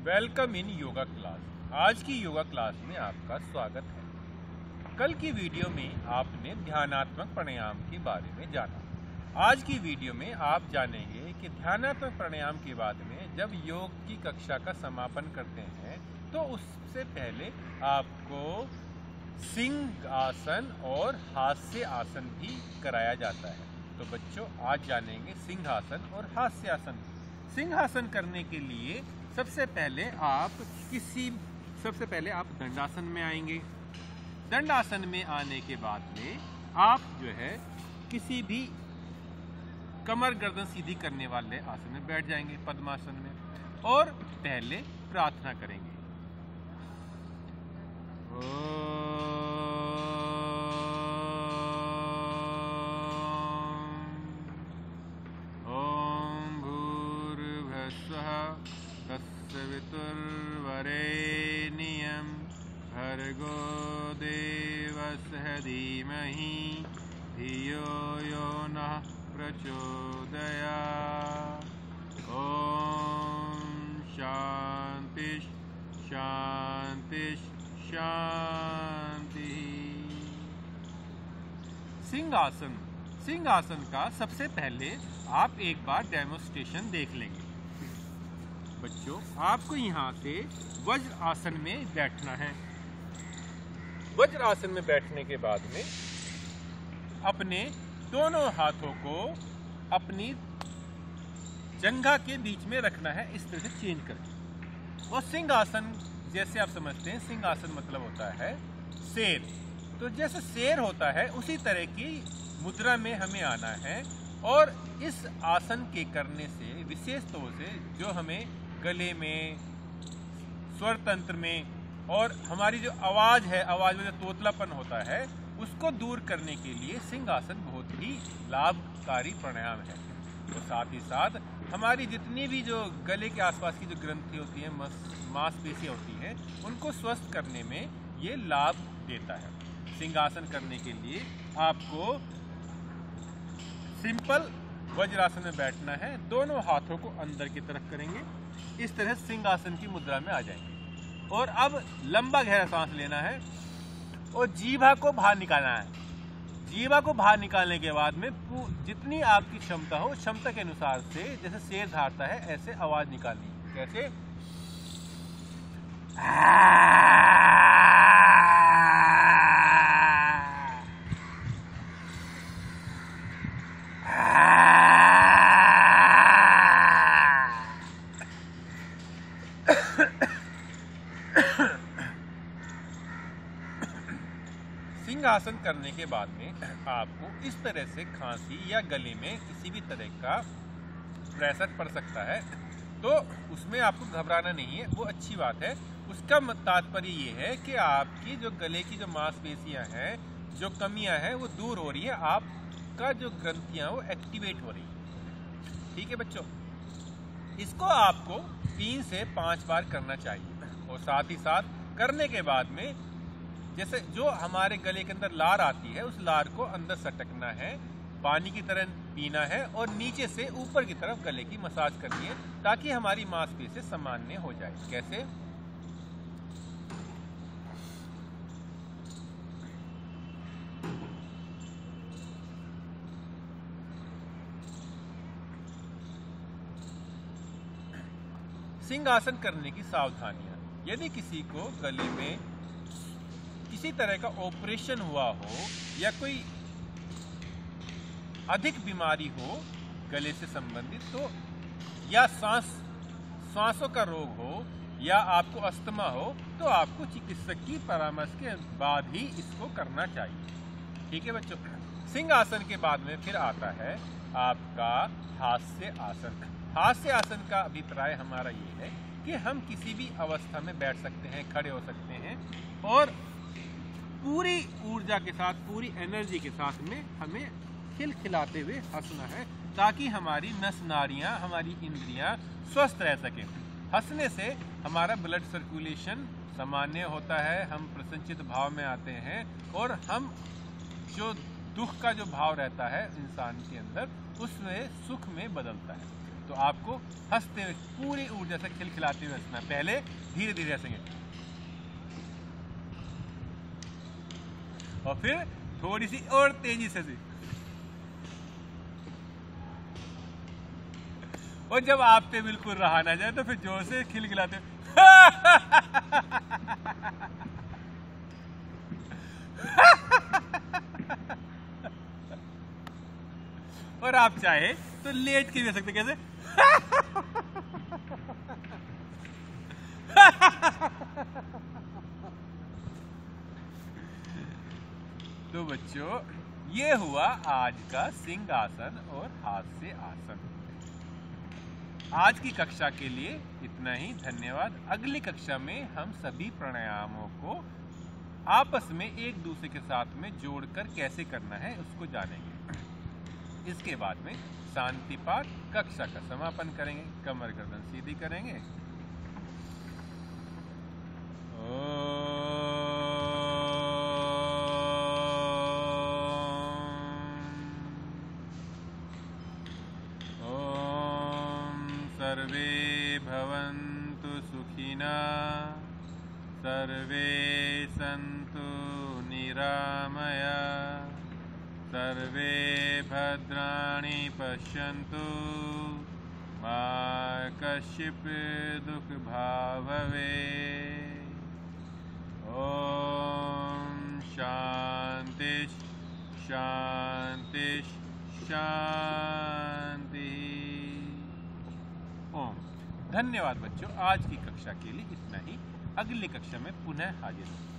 Welcome in yoga class. आज की yoga class में आपका स्वागत है। कल की वीडियो में आपने ध्यानात्मक प्राणायाम के बारे में जाना। आज की वीडियो में आप जानेंगे कि ध्यानात्मक प्राणायाम के बाद में जब योग की कक्षा का समापन करते हैं तो उससे पहले आपको सिंह आसन और हास्य आसन भी कराया जाता है। तो बच्चों, आज जानेंगे सिंहासन और हास्य आसन। सिंहासन करने के लिए सबसे पहले आप दंडासन में आएंगे। दंडासन में आने के बाद में आप जो है किसी भी कमर गर्दन सीधी करने वाले आसन में बैठ जाएंगे, पद्मासन में, और पहले प्रार्थना करेंगे। ओम भूर्भुवस्सुः तत्सवितुर्वरेण्यं भर्गो देवस्य धीमहि धियो यो नः प्रचोदयात्। ओम शांति शांति शांति। सिंहासन। सिंहासन का सबसे पहले आप एक बार डेमोस्ट्रेशन देख लेंगे। बच्चों, आपको यहाँ से वज्र आसन में बैठना है। वज्र आसन में बैठने के बाद में अपने दोनों हाथों को अपनी जंघा के बीच में रखना है, इस तरह से चेंज करके। और सिंहासन जैसे आप समझते हैं, सिंहासन मतलब होता है शेर। तो जैसे शेर होता है उसी तरह की मुद्रा में हमें आना है। और इस आसन के करने से विशेष तौर से जो हमें गले में, स्वर तंत्र में और हमारी जो आवाज़ है, आवाज़ में जो तोतलापन होता है, उसको दूर करने के लिए सिंहासन बहुत ही लाभकारी प्राणायाम है। तो साथ ही साथ हमारी जितनी भी जो गले के आसपास की जो ग्रंथि होती है, मांसपेशियाँ होती हैं, उनको स्वस्थ करने में ये लाभ देता है। सिंहासन करने के लिए आपको सिंपल वज्रासन में बैठना है। दोनों हाथों को अंदर की तरफ करेंगे, इस तरह सिंहासन की मुद्रा में आ जाएंगे। और अब लंबा गहरा सांस लेना है और जीभा को बाहर निकालना है। जीभा को बाहर निकालने के बाद में जितनी आपकी क्षमता हो, क्षमता के अनुसार से, जैसे शेर धारता है ऐसे आवाज निकालनी है। कैसे? सिंहासन करने के बाद में आपको इस तरह से खांसी या गले में किसी भी तरह का प्रेशर पड़ सकता है, तो उसमें आपको घबराना नहीं है, वो अच्छी बात है। उसका तात्पर्य ये है कि आपकी जो गले की जो मांसपेशियां हैं, जो कमियां हैं, वो दूर हो रही है, आपका जो ग्रंथियां वो एक्टिवेट हो रही है। ठीक है बच्चों, इसको आपको 3 से 5 बार करना चाहिए। और साथ ही साथ करने के बाद में जैसे जो हमारे गले के अंदर लार आती है, उस लार को अंदर सटकना है, पानी की तरह पीना है और नीचे से ऊपर की तरफ गले की मसाज करनी है, ताकि हमारी मांसपेशी सामान्य हो जाए। कैसे? सिंहासन करने की सावधानियां। यदि किसी को गले में किसी तरह का ऑपरेशन हुआ हो या कोई अधिक बीमारी हो गले से संबंधित, तो या सांसों का रोग हो या आपको अस्थमा हो, तो आपको चिकित्सक की परामर्श के बाद ही इसको करना चाहिए। ठीक है बच्चों। सिंहासन के बाद में फिर आता है आपका हास्य आसन। हास्य आसन का अभिप्राय हमारा ये है कि हम किसी भी अवस्था में बैठ सकते हैं, खड़े हो सकते हैं और पूरी ऊर्जा के साथ, पूरी एनर्जी के साथ में हमें खिलखिलाते हुए हंसना है, ताकि हमारी नस नाड़ियाँ, हमारी इंद्रियाँ स्वस्थ रह सकें। हंसने से हमारा ब्लड सर्कुलेशन सामान्य होता है, हम प्रसन्नचित्त भाव में आते हैं और हम जो दुख का जो भाव रहता है इंसान के अंदर, उसमें सुख में बदलता है। तो आपको हंसते हुए पूरी ऊर्जा से खिलखिलाते हुए हंसना। पहले धीरे धीरे हंसेंगे और फिर थोड़ी सी और तेजी से और जब आप पे बिल्कुल रहा ना जाए तो फिर जोर से खिलखिलाते और आप चाहे तो लेट के भी सकते। कैसे? तो बच्चों, ये हुआ आज का सिंहासन और हास्य आसन। आज की कक्षा के लिए इतना ही। धन्यवाद। अगली कक्षा में हम सभी प्राणायामों को आपस में एक दूसरे के साथ में जोड़कर कैसे करना है उसको जानेंगे। इसके बाद में शांति पाठ कक्षा का समापन करेंगे। कमर गर्दन सीधी करेंगे। ओम सर्वे भवन्तु सुखिनः, सर्वे सन्तु निरामयाः, सर्वे भद्राणि पश्यन्तु, मा कश्चित् दुःखभाग् भवेत्। ओम शांति शांति शांति। ओम। धन्यवाद बच्चों। आज की कक्षा के लिए इतना ही। अगली कक्षा में पुनः हाजिर होंगे।